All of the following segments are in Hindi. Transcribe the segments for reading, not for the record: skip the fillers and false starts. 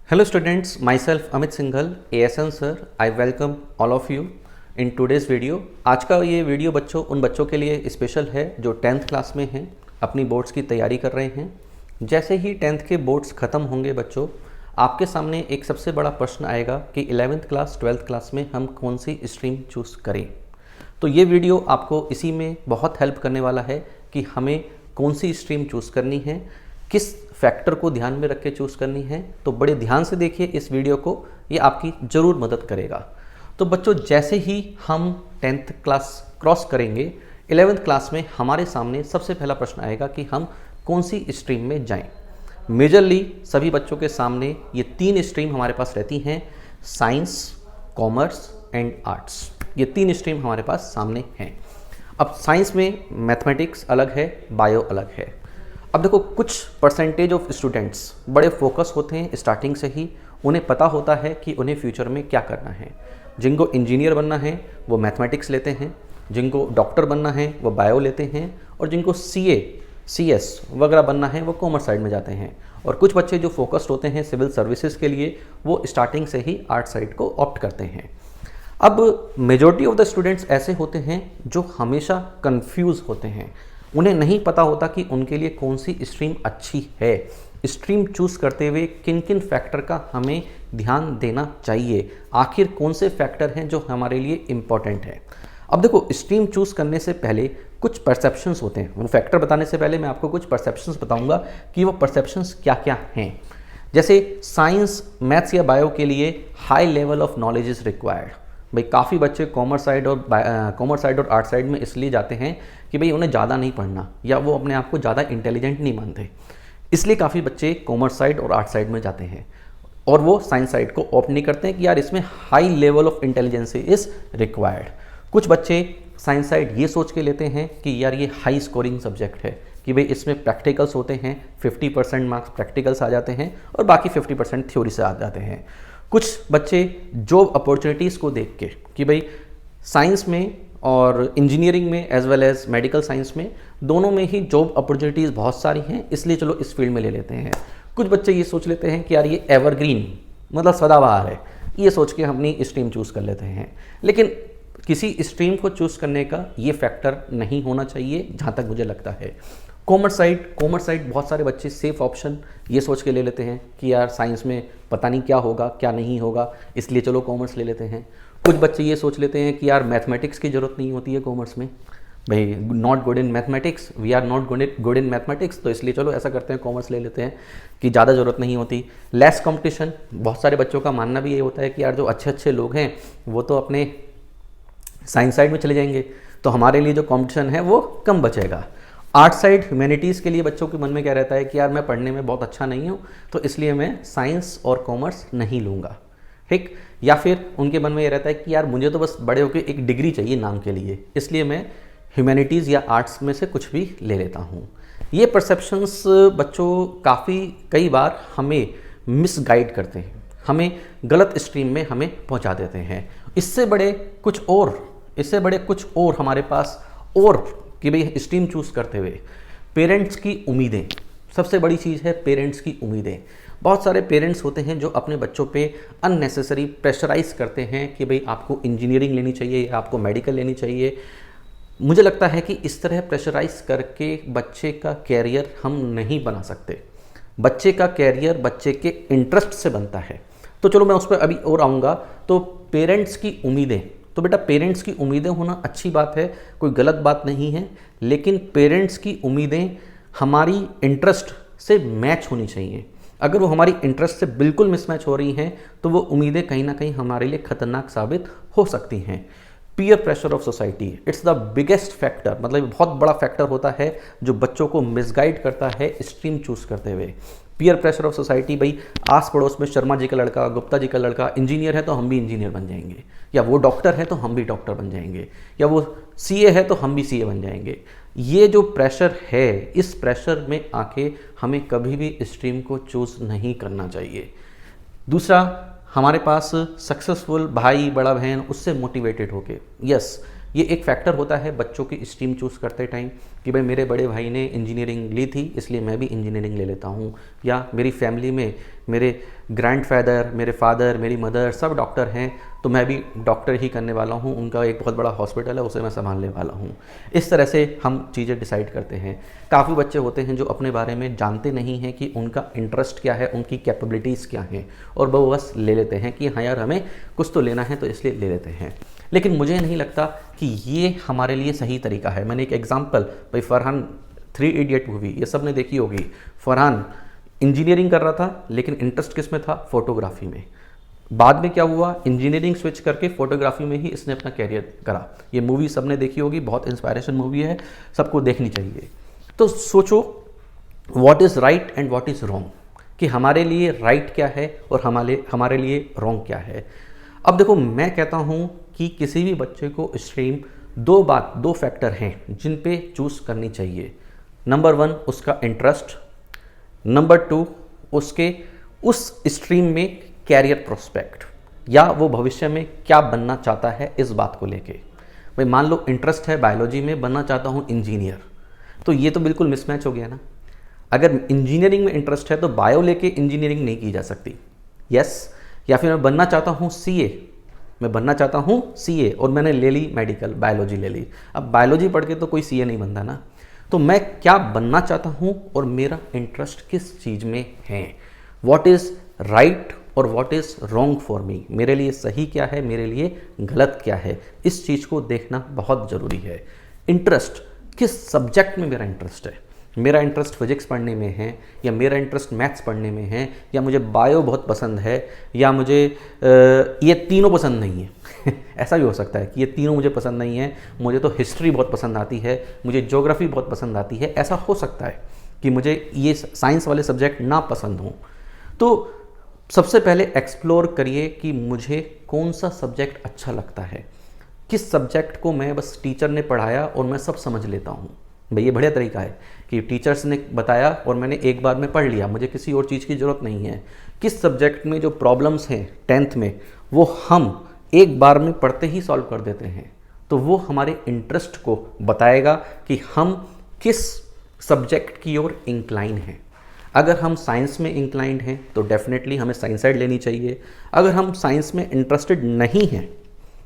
Hello students, myself Amit Singhal, ASN sir. I welcome all of you in today's video. आज का ये वीडियो उन बच्चों के लिए स्पेशल है जो 10th क्लास में हैं, अपनी बोर्ड्स की तैयारी कर रहे हैं। जैसे ही 10th के बोर्ड्स ख़त्म होंगे बच्चों, आपके सामने एक सबसे बड़ा प्रश्न आएगा कि 11th क्लास 12th क्लास में हम कौन सी स्ट्रीम चूज़ करें। तो ये वीडियो आपको इसी में बहुत हेल्प करने वाला है कि हमें कौन सी स्ट्रीम चूज़ करनी है, किस फैक्टर को ध्यान में रख के चूज़ करनी है। तो बड़े ध्यान से देखिए इस वीडियो को, ये आपकी ज़रूर मदद करेगा। तो बच्चों, जैसे ही हम 10th क्लास क्रॉस करेंगे, 11th क्लास में हमारे सामने सबसे पहला प्रश्न आएगा कि हम कौन सी स्ट्रीम में जाएं। मेजरली सभी बच्चों के सामने ये 3 स्ट्रीम हमारे पास रहती हैं, साइंस, कॉमर्स एंड आर्ट्स। ये 3 स्ट्रीम हमारे पास सामने हैं। अब साइंस में मैथमेटिक्स अलग है, बायो अलग है। अब देखो, कुछ परसेंटेज ऑफ स्टूडेंट्स बड़े फोकस होते हैं स्टार्टिंग से ही, उन्हें पता होता है कि उन्हें फ्यूचर में क्या करना है। जिनको इंजीनियर बनना है वो मैथमेटिक्स लेते हैं, जिनको डॉक्टर बनना है वो बायो लेते हैं, और जिनको सीए, सीएस वगैरह बनना है वो कॉमर्स साइड में जाते हैं। और कुछ बच्चे जो फोकस्ड होते हैं सिविल सर्विसेज के लिए, वो स्टार्टिंग से ही आर्ट साइड को ऑप्ट करते हैं। अब मेजॉरिटी ऑफ द स्टूडेंट्स ऐसे होते हैं जो हमेशा कंफ्यूज होते हैं, उन्हें नहीं पता होता कि उनके लिए कौन सी स्ट्रीम अच्छी है। स्ट्रीम चूज़ करते हुए किन किन फैक्टर का हमें ध्यान देना चाहिए, आखिर कौन से फैक्टर हैं जो हमारे लिए इम्पॉर्टेंट है। अब देखो, स्ट्रीम चूज़ करने से पहले कुछ परसेप्शंस होते हैं। वो फैक्टर बताने से पहले मैं आपको कुछ परसेप्शंस बताऊंगा कि वो परसेप्शंस क्या क्या हैं। जैसे साइंस, मैथ्स या बायो के लिए high level of knowledge is required. भाई काफ़ी बच्चे कॉमर्स साइड और आर्ट साइड में इसलिए जाते हैं कि भाई उन्हें ज़्यादा नहीं पढ़ना, या वो अपने आप को ज़्यादा इंटेलिजेंट नहीं मानते, इसलिए काफ़ी बच्चे कॉमर्स साइड और आर्ट साइड में जाते हैं और वो साइंस साइड को ऑप्ट नहीं करते हैं कि यार इसमें high level of intelligence is required. कुछ बच्चे साइंस साइड ये सोच के लेते हैं कि यार ये हाई स्कोरिंग सब्जेक्ट है, कि भाई इसमें प्रैक्टिकल्स होते हैं, 50% मार्क्स प्रैक्टिकल्स आ जाते हैं और बाकी 50% थ्योरी से आ जाते हैं। कुछ बच्चे जॉब अपॉर्चुनिटीज़ को देख के कि भाई साइंस में और इंजीनियरिंग में as well as medical science में, दोनों में ही जॉब अपॉर्चुनिटीज़ बहुत सारी हैं, इसलिए चलो इस फील्ड में ले लेते हैं। कुछ बच्चे ये सोच लेते हैं कि यार ये एवरग्रीन मतलब सदाबहार है, ये सोच के अपनी स्ट्रीम चूज़ कर लेते हैं। लेकिन किसी स्ट्रीम को चूज़ करने का ये फैक्टर नहीं होना चाहिए जहाँ तक मुझे लगता है। कॉमर्स साइड बहुत सारे बच्चे सेफ ऑप्शन ये सोच के ले लेते हैं कि यार साइंस में पता नहीं क्या होगा क्या नहीं होगा, इसलिए चलो कॉमर्स ले लेते हैं। कुछ बच्चे ये सोच लेते हैं कि यार मैथमेटिक्स की ज़रूरत नहीं होती है कॉमर्स में, भाई not good in mathematics, we are not good in mathematics, तो इसलिए चलो ऐसा करते हैं कॉमर्स ले लेते हैं कि ज़्यादा ज़रूरत नहीं होती। लेस कंपटीशन, बहुत सारे बच्चों का मानना भी ये होता है कि यार जो अच्छे अच्छे लोग हैं वो तो अपने साइंस साइड में चले जाएंगे, तो हमारे लिए जो कंपटीशन है वो कम बचेगा। आर्ट साइड ह्यूमैनिटीज़ के लिए बच्चों के मन में क्या रहता है कि यार मैं पढ़ने में बहुत अच्छा नहीं हूँ, तो इसलिए मैं साइंस और कॉमर्स नहीं लूँगा, ठीक। या फिर उनके मन में ये रहता है कि यार मुझे तो बस बड़े होकर एक डिग्री चाहिए नाम के लिए, इसलिए मैं ह्यूमैनिटीज़ या आर्ट्स में से कुछ भी ले लेता हूँ। ये परसेप्शंस बच्चों कई बार हमें मिसगाइड करते हैं, हमें गलत स्ट्रीम में हमें पहुँचा देते हैं। इससे बड़े कुछ और हमारे पास और कि भाई स्ट्रीम चूज़ करते हुए पेरेंट्स की उम्मीदें, सबसे बड़ी चीज़ है पेरेंट्स की उम्मीदें। बहुत सारे पेरेंट्स होते हैं जो अपने बच्चों पे अननेसेसरी प्रेशराइज करते हैं कि भाई आपको इंजीनियरिंग लेनी चाहिए या आपको मेडिकल लेनी चाहिए। मुझे लगता है कि इस तरह प्रेशराइज करके बच्चे का कैरियर हम नहीं बना सकते। बच्चे का कैरियर बच्चे के इंटरेस्ट से बनता है। तो चलो मैं उस पर अभी और आऊँगा। तो पेरेंट्स की उम्मीदें, तो बेटा पेरेंट्स की उम्मीदें होना अच्छी बात है, कोई गलत बात नहीं है, लेकिन पेरेंट्स की उम्मीदें हमारी इंटरेस्ट से मैच होनी चाहिए। अगर वो हमारी इंटरेस्ट से बिल्कुल मिसमैच हो रही हैं तो वो उम्मीदें कहीं ना कहीं हमारे लिए खतरनाक साबित हो सकती हैं। Peer pressure of society, it's the biggest factor, मतलब बहुत बड़ा फैक्टर होता है जो बच्चों को मिसगाइड करता है स्ट्रीम चूज़ करते हुए। पीयर प्रेशर ऑफ सोसाइटी, भाई आस पड़ोस में शर्मा जी का लड़का, गुप्ता जी का लड़का इंजीनियर है तो हम भी इंजीनियर बन जाएंगे, या वो डॉक्टर है तो हम भी डॉक्टर बन जाएंगे, या वो सीए है तो हम भी सीए बन जाएंगे। ये जो प्रेशर है, इस प्रेशर में आके हमें कभी भी स्ट्रीम को चूज़ नहीं करना चाहिए। दूसरा, हमारे पास सक्सेसफुल भाई बड़ा बहन उससे मोटिवेटेड होके, यस ये एक फैक्टर होता है बच्चों की स्ट्रीम चूज़ करते टाइम कि भाई मेरे बड़े भाई ने इंजीनियरिंग ली थी इसलिए मैं भी इंजीनियरिंग ले लेता हूँ, या मेरी फैमिली में मेरे ग्रैंडफादर, मेरे फादर, मेरी मदर सब डॉक्टर हैं तो मैं भी डॉक्टर ही करने वाला हूँ, उनका एक बहुत बड़ा हॉस्पिटल है उसे मैं संभालने वाला हूँ। इस तरह से हम चीज़ें डिसाइड करते हैं। काफ़ी बच्चे होते हैं जो अपने बारे में जानते नहीं हैं कि उनका इंटरेस्ट क्या है, उनकी कैपेबिलिटीज़ क्या हैं, और वो बस ले लेते हैं कि हाँ यार हमें कुछ तो लेना है तो इसलिए ले लेते हैं। लेकिन मुझे नहीं लगता कि ये हमारे लिए सही तरीका है। मैंने एक एग्जांपल, भाई फरहान 3 इडियट मूवी ये सब ने देखी होगी। फरहान इंजीनियरिंग कर रहा था लेकिन इंटरेस्ट किस में था? फोटोग्राफी में। बाद में क्या हुआ? इंजीनियरिंग स्विच करके फोटोग्राफी में ही इसने अपना कैरियर करा। ये मूवी सबने देखी होगी, बहुत इंस्पायरेशन मूवी है, सबको देखनी चाहिए। तो सोचो what is right and what is wrong, कि हमारे लिए राइट क्या है और हमारे लिए रॉन्ग क्या है। अब देखो मैं कहता हूँ कि किसी भी बच्चे को स्ट्रीम दो फैक्टर हैं जिन पे चूज़ करनी चाहिए। नंबर 1 उसका इंटरेस्ट, नंबर 2 उसके उस स्ट्रीम में कैरियर प्रोस्पेक्ट, या वो भविष्य में क्या बनना चाहता है इस बात को लेके। भाई मान लो इंटरेस्ट है बायोलॉजी में, बनना चाहता हूँ इंजीनियर, तो ये तो बिल्कुल मिसमैच हो गया ना। अगर इंजीनियरिंग में इंटरेस्ट है तो बायो लेके इंजीनियरिंग नहीं की जा सकती, यस। या फिर मैं बनना चाहता हूँ सीए, और मैंने ले ली मेडिकल, बायोलॉजी ले ली। अब बायोलॉजी पढ़ के तो कोई सीए नहीं बनता ना। तो मैं क्या बनना चाहता हूँ और मेरा इंटरेस्ट किस चीज़ में है, व्हाट इज़ राइट और what is wrong for me, मेरे लिए सही क्या है, मेरे लिए गलत क्या है, इस चीज़ को देखना बहुत ज़रूरी है। इंटरेस्ट, किस सब्जेक्ट में मेरा इंटरेस्ट है, मेरा इंटरेस्ट फिजिक्स पढ़ने में है, या मेरा इंटरेस्ट मैथ्स पढ़ने में है, या मुझे बायो बहुत पसंद है, या मुझे ये तीनों पसंद नहीं है ऐसा भी हो सकता है कि ये तीनों मुझे पसंद नहीं है, मुझे तो हिस्ट्री बहुत पसंद आती है, मुझे ज्योग्राफी बहुत पसंद आती है। ऐसा हो सकता है कि मुझे ये साइंस वाले सब्जेक्ट ना पसंद हों। तो सबसे पहले एक्सप्लोर करिए कि मुझे कौन सा सब्जेक्ट अच्छा लगता है, किस सब्जेक्ट को मैं बस टीचर ने पढ़ाया और मैं सब समझ लेता हूँ। भाई ये बढ़िया तरीका है कि टीचर्स ने बताया और मैंने एक बार में पढ़ लिया, मुझे किसी और चीज़ की ज़रूरत नहीं है। किस सब्जेक्ट में जो प्रॉब्लम्स हैं 10th में वो हम एक बार में पढ़ते ही सॉल्व कर देते हैं, तो वो हमारे इंटरेस्ट को बताएगा कि हम किस सब्जेक्ट की ओर इंक्लाइन हैं। अगर हम साइंस में इंक्लाइंड हैं तो डेफिनेटली हमें साइंस साइड लेनी चाहिए। अगर हम साइंस में इंटरेस्टेड नहीं हैं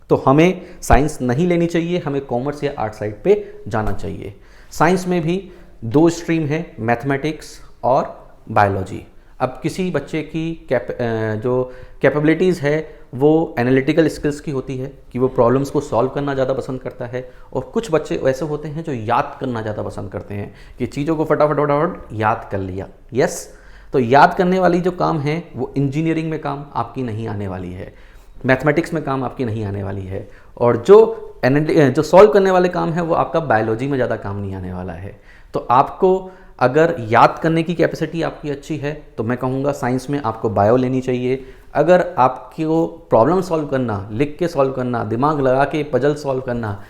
तो हमें साइंस नहीं लेनी चाहिए, हमें कॉमर्स या आर्ट साइड पे जाना चाहिए। साइंस में भी 2 स्ट्रीम है, मैथमेटिक्स और बायोलॉजी। अब किसी बच्चे की जो कैपेबिलिटीज़ है वो एनालिटिकल स्किल्स की होती है कि वो प्रॉब्लम्स को सॉल्व करना ज़्यादा पसंद करता है, और कुछ बच्चे ऐसे होते हैं जो याद करना ज़्यादा पसंद करते हैं कि चीज़ों को फटाफट याद कर लिया। यस, तो याद करने वाली जो काम है वो इंजीनियरिंग में काम आपकी नहीं आने वाली है, मैथमेटिक्स में काम आपकी नहीं आने वाली है, और जो सॉल्व करने वाले काम है वो आपका बायोलॉजी में ज़्यादा काम नहीं आने वाला है। तो आपको अगर याद करने की कैपेसिटी आपकी अच्छी है तो मैं कहूँगा साइंस में आपको बायो लेनी चाहिए। अगर आपको प्रॉब्लम सॉल्व करना, लिख के सॉल्व करना, दिमाग लगा के पजल सॉल्व करना,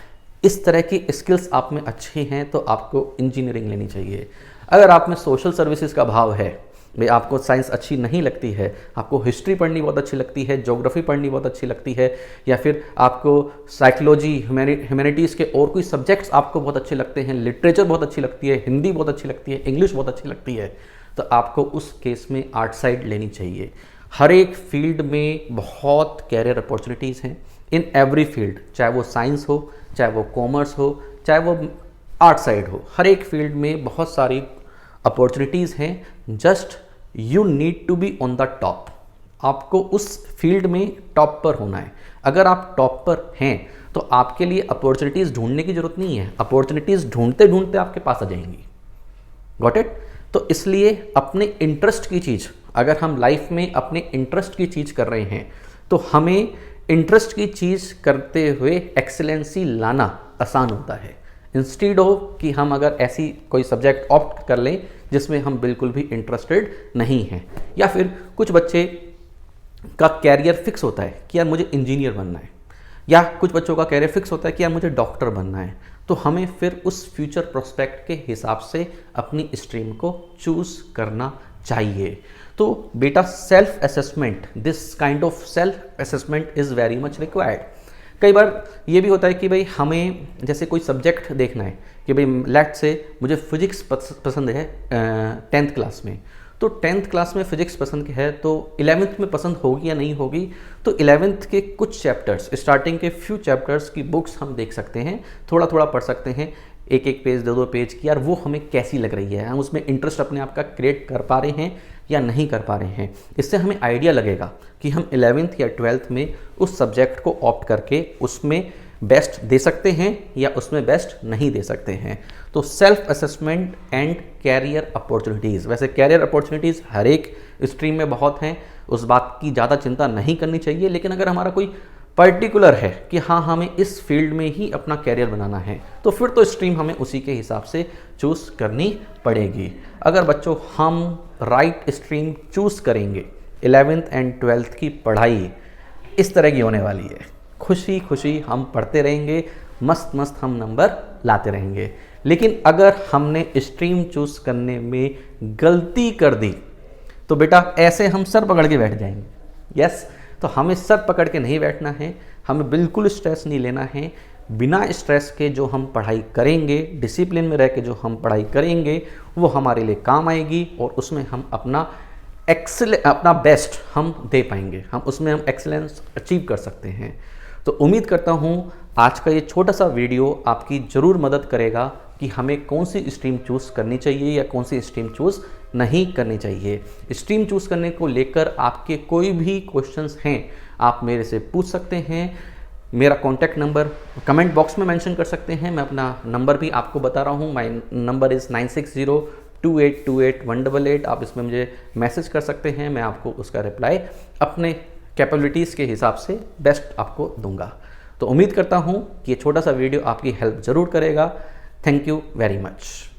इस तरह की स्किल्स आप में अच्छी हैं तो आपको इंजीनियरिंग लेनी चाहिए। अगर आप में सोशल सर्विसेज का भाव है, भाई आपको साइंस अच्छी नहीं लगती है, आपको हिस्ट्री पढ़नी बहुत अच्छी लगती है, ज्योग्राफी पढ़नी बहुत अच्छी लगती है, या फिर आपको साइकोलॉजी, ह्यूमैनिटीज़ के और कोई सब्जेक्ट्स आपको बहुत अच्छे लगते हैं, लिटरेचर बहुत अच्छी लगती है, हिंदी बहुत अच्छी लगती है, इंग्लिश बहुत अच्छी लगती है, तो आपको उस केस में आर्ट साइड लेनी चाहिए। हर एक फील्ड में बहुत कैरियर अपॉर्चुनिटीज़ हैं, इन एवरी फील्ड, चाहे वो साइंस हो, चाहे वो कॉमर्स हो, चाहे वो आर्ट साइड हो, हर एक फील्ड में बहुत सारी अपॉर्चुनिटीज़ हैं। Just you need to be on the top, आपको उस फील्ड में टॉप पर होना है। अगर आप टॉप पर हैं तो आपके लिए अपॉर्चुनिटीज़ ढूंढने की जरूरत नहीं है, अपॉर्चुनिटीज़ ढूंढते ढूंढते आपके पास आ जाएंगी। Got it? तो इसलिए अपने इंटरेस्ट की चीज़, अगर हम लाइफ में अपने इंटरेस्ट की चीज़ कर रहे हैं तो हमें इंटरेस्ट की चीज़ करते हुए एक्सेलेंसी लाना आसान होता है, इंस्टीड ऑफ कि हम अगर ऐसी कोई सब्जेक्ट ऑप्ट कर लें जिसमें हम बिल्कुल भी इंटरेस्टेड नहीं हैं। या फिर कुछ बच्चे का कैरियर फिक्स होता है कि यार मुझे इंजीनियर बनना है, या कुछ बच्चों का कैरियर फिक्स होता है कि यार मुझे डॉक्टर बनना है, तो हमें फिर उस फ्यूचर प्रोस्पेक्ट के हिसाब से अपनी स्ट्रीम को चूज़ करना चाहिए। तो बेटा self assessment, this kind of self assessment is very much required. कई बार ये भी होता है कि भाई हमें जैसे कोई सब्जेक्ट देखना है कि भाई लेट से मुझे फिजिक्स पसंद है 10th क्लास में, तो 10th क्लास में फिजिक्स पसंद है तो 11th में पसंद होगी या नहीं होगी। तो 11th के कुछ चैप्टर्स, स्टार्टिंग के फ्यू चैप्टर्स की बुक्स हम देख सकते हैं, थोड़ा थोड़ा पढ़ सकते हैं, एक एक पेज, दो दो पेज की, यार वो हमें कैसी लग रही है, हम उसमें इंटरेस्ट अपने आप का क्रिएट कर पा रहे हैं या नहीं कर पा रहे हैं। इससे हमें आइडिया लगेगा कि हम 11th या 12th में उस सब्जेक्ट को ऑप्ट करके उसमें बेस्ट दे सकते हैं या उसमें बेस्ट नहीं दे सकते हैं। तो self assessment and career opportunities, वैसे कैरियर अपॉर्चुनिटीज़ हर एक स्ट्रीम में बहुत हैं, उस बात की ज़्यादा चिंता नहीं करनी चाहिए। लेकिन अगर हमारा कोई पर्टिकुलर है कि हाँ हमें इस फील्ड में ही अपना कैरियर बनाना है, तो फिर तो स्ट्रीम हमें उसी के हिसाब से चूज़ करनी पड़ेगी। अगर बच्चों हम राइट स्ट्रीम चूज़ करेंगे, 11th एंड 12th की पढ़ाई इस तरह की होने वाली है, खुशी खुशी हम पढ़ते रहेंगे, मस्त मस्त हम नंबर लाते रहेंगे। लेकिन अगर हमने स्ट्रीम चूज़ करने में गलती कर दी तो बेटा ऐसे हम सर पकड़ के बैठ जाएंगे। यस, तो हमें सर पकड़ के नहीं बैठना है, हमें बिल्कुल स्ट्रेस नहीं लेना है। बिना स्ट्रेस के जो हम पढ़ाई करेंगे, डिसिप्लिन में रह के जो हम पढ़ाई करेंगे, वो हमारे लिए काम आएगी और उसमें हम अपना बेस्ट हम दे पाएंगे, हम उसमें हम एक्सीलेंस अचीव कर सकते हैं। तो उम्मीद करता हूँ आज का ये छोटा सा वीडियो आपकी ज़रूर मदद करेगा कि हमें कौन सी स्ट्रीम चूज़ करनी चाहिए या कौन सी स्ट्रीम चूज़ नहीं करनी चाहिए। स्ट्रीम चूज़ करने को लेकर आपके कोई भी क्वेश्चंस हैं आप मेरे से पूछ सकते हैं। मेरा कॉन्टैक्ट नंबर कमेंट बॉक्स में मेंशन कर सकते हैं, मैं अपना नंबर भी आपको बता रहा हूँ। My number is 9602828188। आप इसमें मुझे मैसेज कर सकते हैं, मैं आपको उसका रिप्लाई अपने कैपेबिलिटीज़ के हिसाब से बेस्ट आपको दूंगा। तो उम्मीद करता हूँ कि ये छोटा सा वीडियो आपकी हेल्प ज़रूर करेगा। Thank you very much.